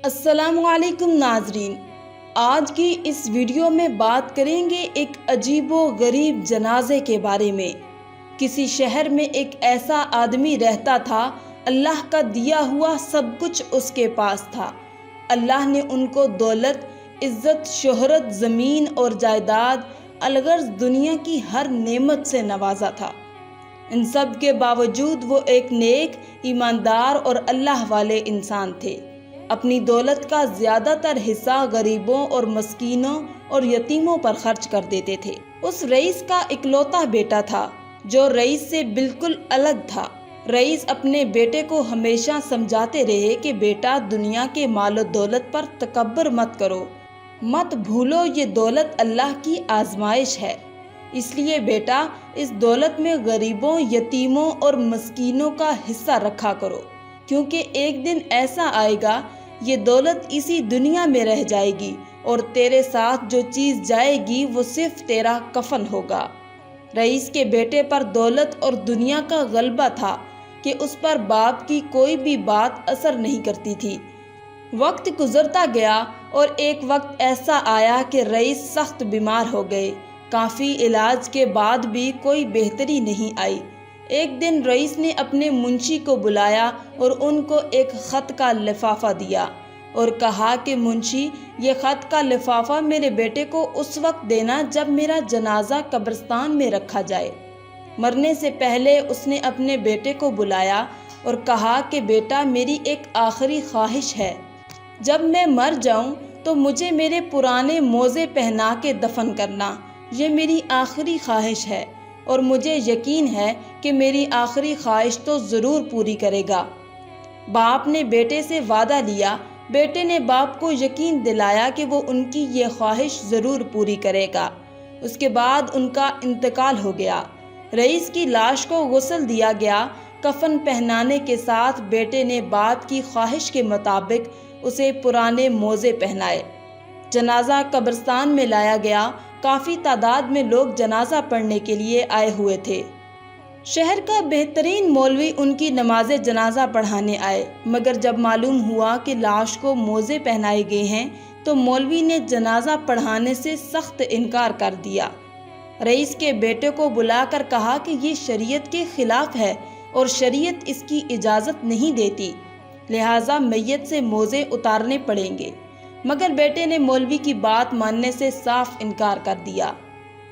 السلام علیکم ناظرین، آج کی اس ویڈیو میں بات کریں گے ایک عجیب و غریب جنازے کے بارے میں۔ کسی شہر میں ایک ایسا آدمی رہتا تھا، اللہ کا دیا ہوا سب کچھ اس کے پاس تھا۔ اللہ نے ان کو دولت، عزت، شہرت، زمین اور جائیداد، الغرض دنیا کی ہر نعمت سے نوازا تھا۔ ان سب کے باوجود وہ ایک نیک، ایماندار اور اللہ والے انسان تھے۔ اپنی دولت کا زیادہ تر حصہ غریبوں اور مسکینوں اور یتیموں پر خرچ کر دیتے تھے۔ اس رئیس کا اکلوتا بیٹا تھا جو رئیس سے بالکل الگ تھا۔ رئیس اپنے بیٹے کو ہمیشہ سمجھاتے رہے کہ بیٹا، دنیا کے مال و دولت پر تکبر مت کرو، مت بھولو یہ دولت اللہ کی آزمائش ہے۔ اس لیے بیٹا، اس دولت میں غریبوں، یتیموں اور مسکینوں کا حصہ رکھا کرو، کیونکہ ایک دن ایسا آئے گا یہ دولت اسی دنیا میں رہ جائے گی اور تیرے ساتھ جو چیز جائے گی وہ صرف تیرا کفن ہوگا۔ رئیس کے بیٹے پر دولت اور دنیا کا غلبہ تھا کہ اس پر باپ کی کوئی بھی بات اثر نہیں کرتی تھی۔ وقت گزرتا گیا اور ایک وقت ایسا آیا کہ رئیس سخت بیمار ہو گئے۔ کافی علاج کے بعد بھی کوئی بہتری نہیں آئی۔ ایک دن رئیس نے اپنے منشی کو بلایا اور ان کو ایک خط کا لفافہ دیا اور کہا کہ منشی، یہ خط کا لفافہ میرے بیٹے کو اس وقت دینا جب میرا جنازہ قبرستان میں رکھا جائے۔ مرنے سے پہلے اس نے اپنے بیٹے کو بلایا اور کہا کہ بیٹا، میری ایک آخری خواہش ہے، جب میں مر جاؤں تو مجھے میرے پرانے موزے پہنا کے دفن کرنا، یہ میری آخری خواہش ہے اور مجھے یقین ہے کہ میری آخری خواہش تو ضرور پوری کرے گا۔ باپ نے بیٹے سے وعدہ لیا۔ بیٹے نے باپ کو یقین دلایا کہ وہ ان کی یہ خواہش ضرور پوری کرے گا۔ اس کے بعد ان کا انتقال ہو گیا۔ رئیس کی لاش کو غسل دیا گیا۔ کفن پہنانے کے ساتھ بیٹے نے باپ کی خواہش کے مطابق اسے پرانے موزے پہنائے۔ جنازہ قبرستان میں لایا گیا۔ کافی تعداد میں لوگ جنازہ پڑھنے کے لیے آئے ہوئے تھے۔ شہر کا بہترین مولوی ان کی نماز جنازہ پڑھانے آئے، مگر جب معلوم ہوا کہ لاش کو موزے پہنائے گئے ہیں تو مولوی نے جنازہ پڑھانے سے سخت انکار کر دیا۔ رئیس کے بیٹے کو بلا کر کہا کہ یہ شریعت کے خلاف ہے اور شریعت اس کی اجازت نہیں دیتی، لہٰذا میت سے موزے اتارنے پڑیں گے، مگر بیٹے نے مولوی کی بات ماننے سے صاف انکار کر دیا۔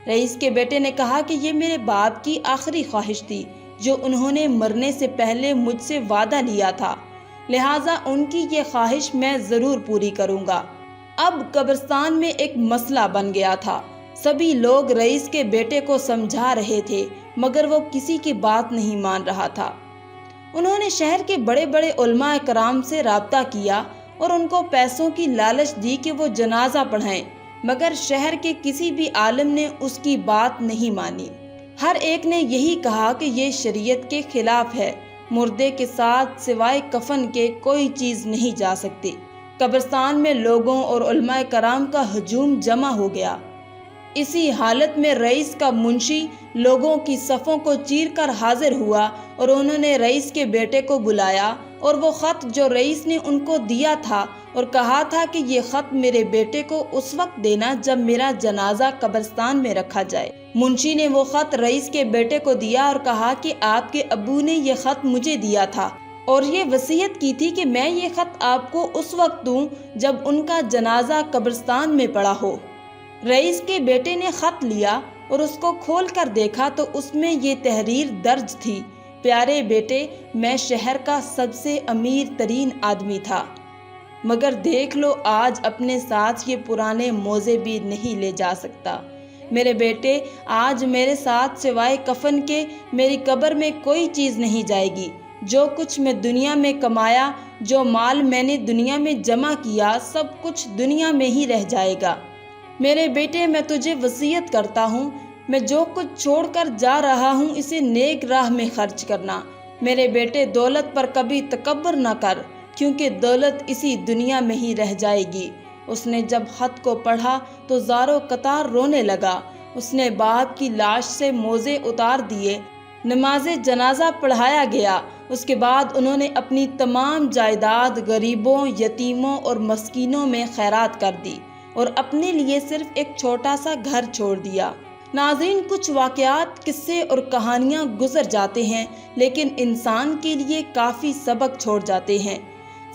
رئیس کے بیٹے نے کہا کہ یہ میرے باپ کی آخری خواہش تھی جو انہوں نے مرنے سے پہلے مجھ سے وعدہ لیا تھا، لہٰذا ان کی یہ خواہش میں ضرور پوری کروں گا۔ اب قبرستان میں ایک مسئلہ بن گیا تھا۔ سبھی لوگ رئیس کے بیٹے کو سمجھا رہے تھے مگر وہ کسی کی بات نہیں مان رہا تھا۔ انہوں نے شہر کے بڑے بڑے علماء کرام سے رابطہ کیا اور ان کو پیسوں کی لالچ دی کہ وہ جنازہ پڑھائیں، مگر شہر کے کسی بھی عالم نے اس کی بات نہیں مانی۔ ہر ایک نے یہی کہا کہ یہ شریعت کے خلاف ہے، مردے کے ساتھ سوائے کفن کے کوئی چیز نہیں جا سکتی۔ قبرستان میں لوگوں اور علماء کرام کا ہجوم جمع ہو گیا۔ اسی حالت میں رئیس کا منشی لوگوں کی صفوں کو چیر کر حاضر ہوا اور انہوں نے رئیس کے بیٹے کو بلایا اور وہ خط جو رئیس نے ان کو دیا تھا اور کہا تھا کہ یہ خط میرے بیٹے کو اس وقت دینا جب میرا جنازہ قبرستان میں رکھا جائے۔ منشی نے وہ خط رئیس کے بیٹے کو دیا اور کہا کہ آپ کے ابو نے یہ خط مجھے دیا تھا اور یہ وصیت کی تھی کہ میں یہ خط آپ کو اس وقت دوں جب ان کا جنازہ قبرستان میں پڑا ہو۔ رئیس کے بیٹے نے خط لیا اور اس کو کھول کر دیکھا تو اس میں یہ تحریر درج تھی: پیارے بیٹے، میں شہر کا سب سے امیر ترین آدمی تھا، مگر دیکھ لو آج اپنے ساتھ یہ پرانے موزے بھی نہیں لے جا سکتا۔ میرے بیٹے، آج میرے ساتھ سوائے کفن کے میری قبر میں کوئی چیز نہیں جائے گی۔ جو کچھ میں دنیا میں کمایا، جو مال میں نے دنیا میں جمع کیا، سب کچھ دنیا میں ہی رہ جائے گا۔ میرے بیٹے، میں تجھے وصیت کرتا ہوں، میں جو کچھ چھوڑ کر جا رہا ہوں اسے نیک راہ میں خرچ کرنا۔ میرے بیٹے، دولت پر کبھی تکبر نہ کر، کیونکہ دولت اسی دنیا میں ہی رہ جائے گی۔ اس نے جب خط کو پڑھا تو زاروں قطار رونے لگا۔ اس نے باپ کی لاش سے موزے اتار دیے۔ نماز جنازہ پڑھایا گیا اس کے بعد انہوں نے اپنی تمام جائیداد غریبوں، یتیموں اور مسکینوں میں خیرات کر دی اور اپنے لیے صرف ایک چھوٹا سا گھر چھوڑ دیا۔ ناظرین، کچھ واقعات، قصے اور کہانیاں گزر جاتے ہیں لیکن انسان کے لیے کافی سبق چھوڑ جاتے ہیں۔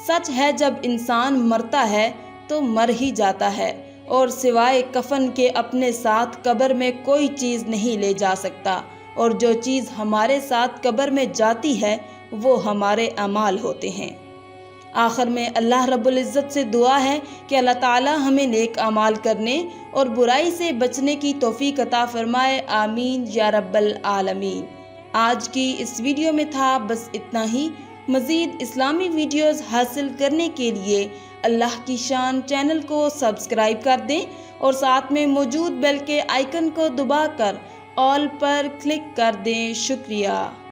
سچ ہے، جب انسان مرتا ہے تو مر ہی جاتا ہے اور سوائے کفن کے اپنے ساتھ قبر میں کوئی چیز نہیں لے جا سکتا، اور جو چیز ہمارے ساتھ قبر میں جاتی ہے وہ ہمارے اعمال ہوتے ہیں۔ آخر میں اللہ رب العزت سے دعا ہے کہ اللہ تعالی ہمیں نیک اعمال کرنے اور برائی سے بچنے کی توفیق عطا فرمائے، آمین یا رب العالمین۔ آج کی اس ویڈیو میں تھا بس اتنا ہی۔ مزید اسلامی ویڈیوز حاصل کرنے کے لیے اللہ کی شان چینل کو سبسکرائب کر دیں اور ساتھ میں موجود بیل کے آئیکن کو دبا کر آل پر کلک کر دیں۔ شکریہ۔